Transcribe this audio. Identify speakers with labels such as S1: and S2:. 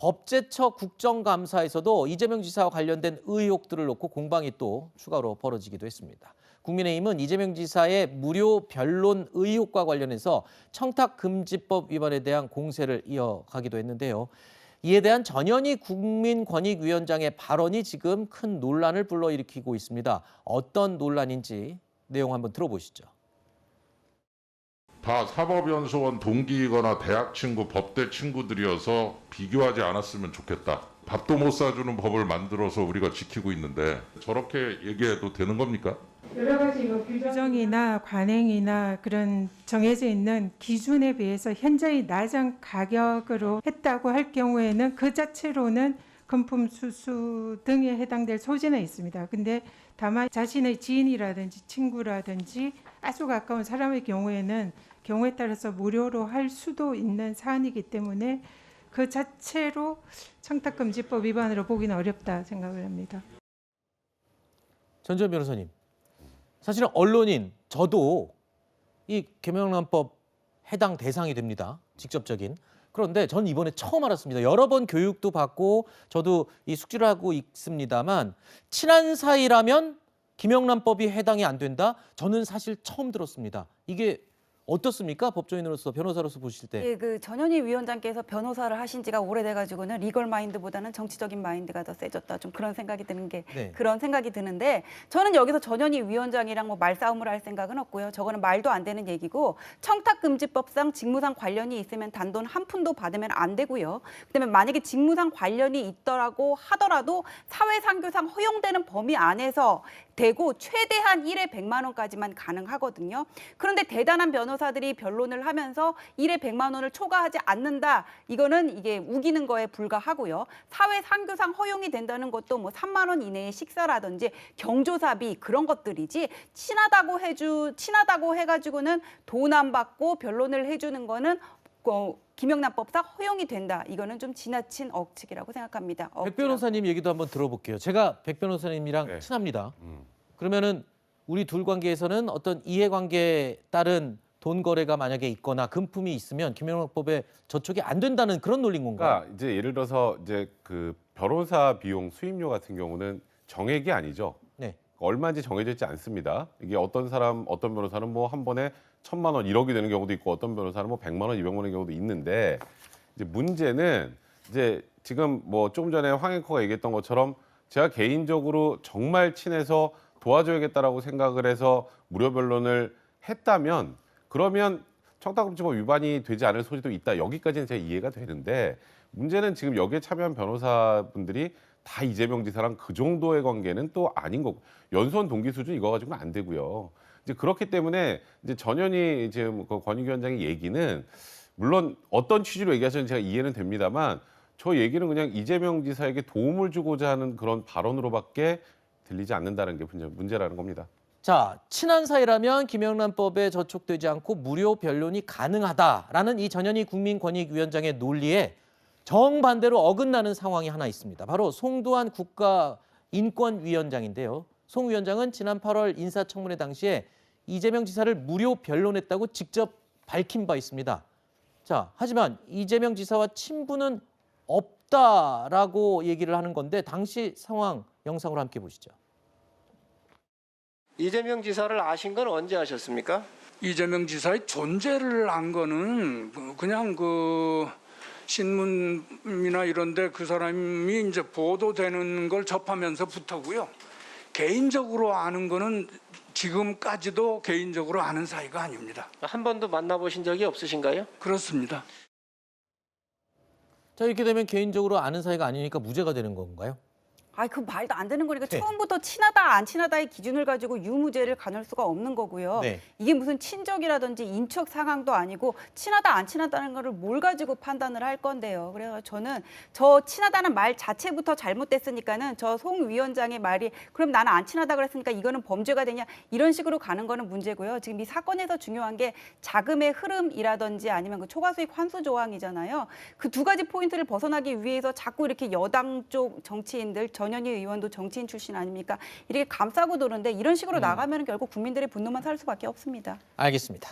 S1: 법제처 국정감사에서도 이재명 지사와 관련된 의혹들을 놓고 공방이 또 추가로 벌어지기도 했습니다. 국민의힘은 이재명 지사의 무료 변론 의혹과 관련해서 청탁금지법 위반에 대한 공세를 이어가기도 했는데요. 이에 대한 전현희 국민권익위원장의 발언이 지금 큰 논란을 불러일으키고 있습니다. 어떤 논란인지 내용 한번 들어보시죠.
S2: 다 사법연수원 동기이거나 대학 친구, 법대 친구들이어서 비교하지 않았으면 좋겠다. 밥도 못 사주는 법을 만들어서 우리가 지키고 있는데 저렇게 얘기해도 되는 겁니까?
S3: 여러 가지 규정이나 관행이나 그런 정해져 있는 기준에 비해서 현저히 낮은 가격으로 했다고 할 경우에는 그 자체로는 금품 수수 등에 해당될 소지는 있습니다. 근데 다만 자신의 지인이라든지 친구라든지 아주 가까운 사람의 경우에는 경우에 따라서 무료로 할 수도 있는 사안이기 때문에 그 자체로 청탁금지법 위반으로 보기는 어렵다 생각을 합니다.
S1: 전주현 변호사님, 사실은 언론인 저도 이 김영란법 해당 대상이 됩니다. 직접적인. 그런데 전 이번에 처음 알았습니다. 여러 번 교육도 받고 저도 이 숙지를 하고 있습니다만 친한 사이라면 김영란법이 해당이 안 된다? 저는 사실 처음 들었습니다. 이게 어떻습니까? 법조인으로서 변호사로서 보실 때.
S4: 예, 그 전현희 위원장께서 변호사를 하신 지가 오래돼가지고는 리걸 마인드보다는 정치적인 마인드가 더 세졌다. 좀 그런 생각이 드는 게
S1: 네.
S4: 그런 생각이 드는데 저는 여기서 전현희 위원장이랑 뭐 말싸움을 할 생각은 없고요. 저거는 말도 안 되는 얘기고 청탁금지법상 직무상 관련이 있으면 단돈 한 푼도 받으면 안 되고요. 그다음에 만약에 직무상 관련이 있더라고 하더라도 사회상규상 허용되는 범위 안에서 되고 최대한 1회 100만 원까지만 가능하거든요. 그런데 대단한 변호사들이 변론을 하면서 1회 100만 원을 초과하지 않는다. 이거는 이게 우기는 거에 불과하고요. 사회상규상 허용이 된다는 것도 뭐 3만 원 이내의 식사라든지 경조사비 그런 것들이지 친하다고 해가지고는 돈 안 받고 변론을 해주는 거는 김영란법상 허용이 된다. 이거는 좀 지나친 억측이라고 생각합니다.
S1: 백 변호사님 얘기도 한번 들어볼게요. 제가 백 변호사님이랑
S5: 네.
S1: 친합니다. 그러면은 우리 둘 관계에서는 어떤 이해관계에 따른 돈 거래가 만약에 있거나 금품이 있으면 김영란법에 저촉이 안 된다는 그런 논리인 건가요?
S5: 그러니까 이제 예를 들어서 이제 그 변호사 비용 수임료 같은 경우는 정액이 아니죠.
S1: 네.
S5: 얼마인지 정해져 있지 않습니다. 이게 어떤 변호사는 뭐 한 번에 1,000만 원, 1억이 되는 경우도 있고 어떤 변호사는 뭐 100만 원, 200만 원의 경우도 있는데 이제 문제는 이제 지금 뭐 조금 전에 황 앵커가 얘기했던 것처럼 제가 개인적으로 정말 친해서 도와줘야겠다라고 생각을 해서 무료 변론을 했다면 그러면 청탁금지법 위반이 되지 않을 소지도 있다. 여기까지는 제가 이해가 되는데 문제는 지금 여기에 참여한 변호사분들이 다 이재명 지사랑 그 정도의 관계는 또 아닌 거고 연수원 동기 수준 이거 가지고는 안 되고요. 이제 그렇기 때문에 이제 전현희 지금 그 권익위원장의 얘기는 물론 어떤 취지로 얘기하셨는지 제가 이해는 됩니다만 저 얘기는 그냥 이재명 지사에게 도움을 주고자 하는 그런 발언으로밖에 들리지 않는다는 게 문제라는 겁니다.
S1: 자, 친한 사이라면 김영란법에 저촉되지 않고 무료 변론이 가능하다라는 이 전현희 국민권익위원장의 논리에 정반대로 어긋나는 상황이 하나 있습니다. 바로 송두환 국가인권위원장인데요. 송 위원장은 지난 8월 인사청문회 당시에 이재명 지사를 무료 변론했다고 직접 밝힌 바 있습니다. 자, 하지만 이재명 지사와 친분은 없다라고 얘기를 하는 건데 당시 상황 영상으로 함께 보시죠.
S6: 이재명 지사를 아신 건 언제 아셨습니까?
S7: 이재명 지사의 존재를 안 거는 그냥 그 신문이나 이런데 그 사람이 이제 보도되는 걸 접하면서부터고요. 개인적으로 아는 거는 지금까지도 개인적으로 아는 사이가 아닙니다.
S6: 한 번도 만나보신 적이 없으신가요?
S7: 그렇습니다.
S1: 자, 이렇게 되면 개인적으로 아는 사이가 아니니까 무죄가 되는 건가요?
S4: 그 말도 안 되는 거니까
S1: 네.
S4: 처음부터 친하다 안 친하다의 기준을 가지고 유무죄를 가눌 수가 없는 거고요.
S1: 네.
S4: 이게 무슨 친족이라든지 인척 상황도 아니고 친하다 안 친하다는 거를 뭘 가지고 판단을 할 건데요. 그래서 저는 저 친하다는 말 자체부터 잘못됐으니까는 저 송 위원장의 말이 그럼 나는 안 친하다 그랬으니까 이거는 범죄가 되냐 이런 식으로 가는 거는 문제고요. 지금 이 사건에서 중요한 게 자금의 흐름이라든지 아니면 그 초과수익 환수 조항이잖아요. 그 두 가지 포인트를 벗어나기 위해서 자꾸 이렇게 여당 쪽 정치인들 전현희 의원도 정치인 출신 아닙니까? 이렇게 감싸고 도는데 이런 식으로 나가면 결국 국민들의 분노만 살 수밖에 없습니다.
S1: 알겠습니다.